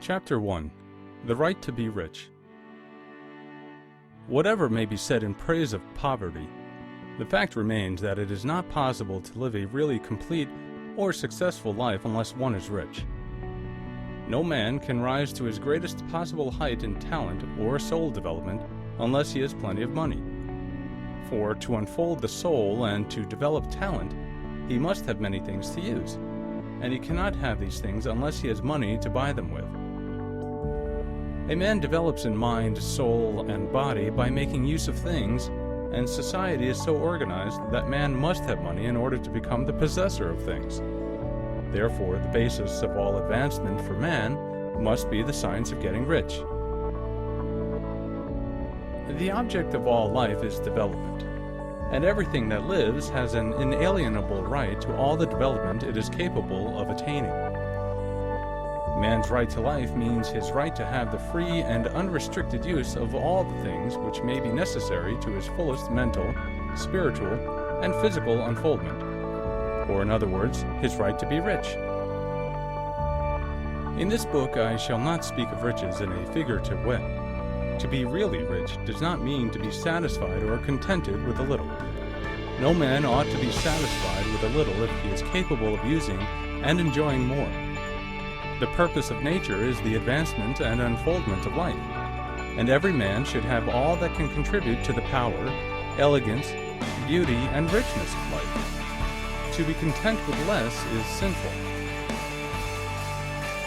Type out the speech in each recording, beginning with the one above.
Chapter 1. The Right to be Rich. Whatever may be said in praise of poverty, the fact remains that it is not possible to live a really complete or successful life unless one is rich. No man can rise to his greatest possible height in talent or soul development unless he has plenty of money. For to unfold the soul and to develop talent, he must have many things to use, and he cannot have these things unless he has money to buy them with. A man develops in mind, soul, and body by making use of things, and society is so organized that man must have money in order to become the possessor of things. Therefore, the basis of all advancement for man must be the science of getting rich. The object of all life is development, and everything that lives has an inalienable right to all the development it is capable of attaining. Man's right to life means his right to have the free and unrestricted use of all the things which may be necessary to his fullest mental, spiritual, and physical unfoldment, or in other words, his right to be rich. In this book I shall not speak of riches in a figurative way. To be really rich does not mean to be satisfied or contented with a little. No man ought to be satisfied with a little if he is capable of using and enjoying more. The purpose of nature is the advancement and unfoldment of life, and every man should have all that can contribute to the power, elegance, beauty, and richness of life. To be content with less is sinful.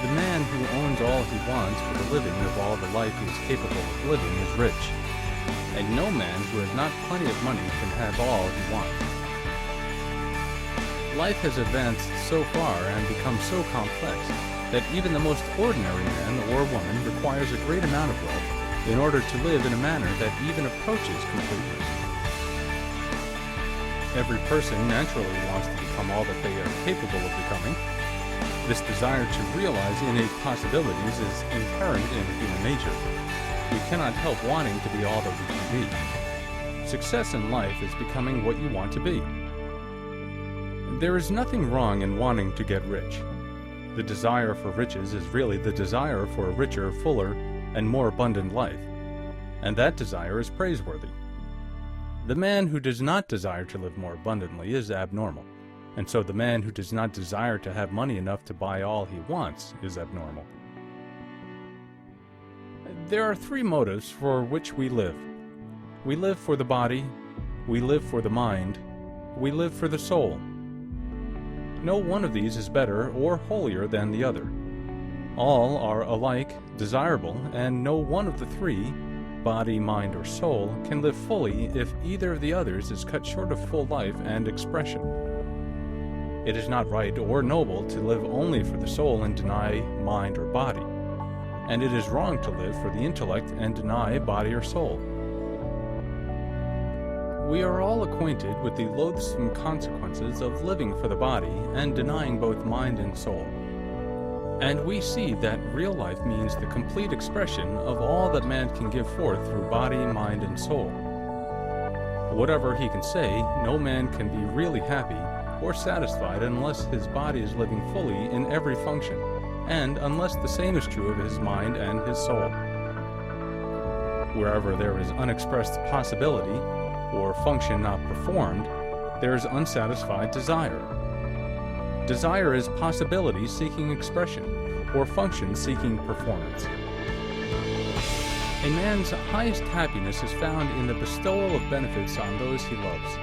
The man who owns all he wants for the living of all the life he is capable of living is rich, and no man who has not plenty of money can have all he wants. Life has advanced so far and become so complex that even the most ordinary man or woman requires a great amount of wealth in order to live in a manner that even approaches completeness. Every person naturally wants to become all that they are capable of becoming. This desire to realize innate possibilities is inherent in human nature. We cannot help wanting to be all that we can be. Success in life is becoming what you want to be. There is nothing wrong in wanting to get rich. The desire for riches is really the desire for a richer, fuller, and more abundant life, and that desire is praiseworthy. The man who does not desire to live more abundantly is abnormal, and so the man who does not desire to have money enough to buy all he wants is abnormal. There are three motives for which we live. We live for the body, we live for the mind, we live for the soul. No one of these is better or holier than the other. All are alike desirable, and no one of the three, body, mind, or soul, can live fully if either of the others is cut short of full life and expression. It is not right or noble to live only for the soul and deny mind or body, and it is wrong to live for the intellect and deny body or soul. We are all acquainted with the loathsome consequences of living for the body and denying both mind and soul. And we see that real life means the complete expression of all that man can give forth through body, mind, and soul. Whatever he can say, no man can be really happy or satisfied unless his body is living fully in every function, and unless the same is true of his mind and his soul. Wherever there is unexpressed possibility, or function not performed, there is unsatisfied desire. Desire is possibility seeking expression, or function seeking performance. A man's highest happiness is found in the bestowal of benefits on those he loves.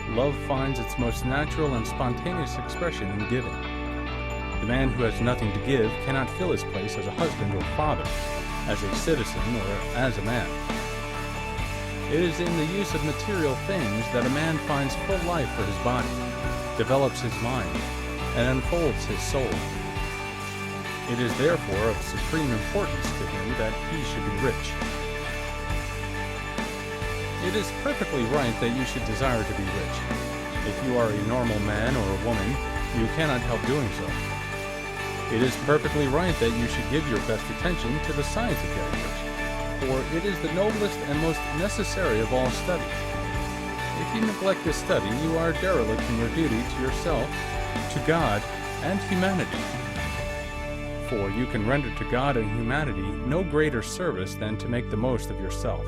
Love finds its most natural and spontaneous expression in giving. The man who has nothing to give cannot fill his place as a husband or father, as a citizen, or as a man. It is in the use of material things that a man finds full life for his body, develops his mind, and unfolds his soul. It is therefore of supreme importance to him that he should be rich. It is perfectly right that you should desire to be rich. If you are a normal man or a woman, you cannot help doing so. It is perfectly right that you should give your best attention to the science of getting rich, for it is the noblest and most necessary of all studies. If you neglect this study, you are derelict in your duty to yourself, to God, and humanity. therefore, you can render to God and humanity no greater service than to make the most of yourself.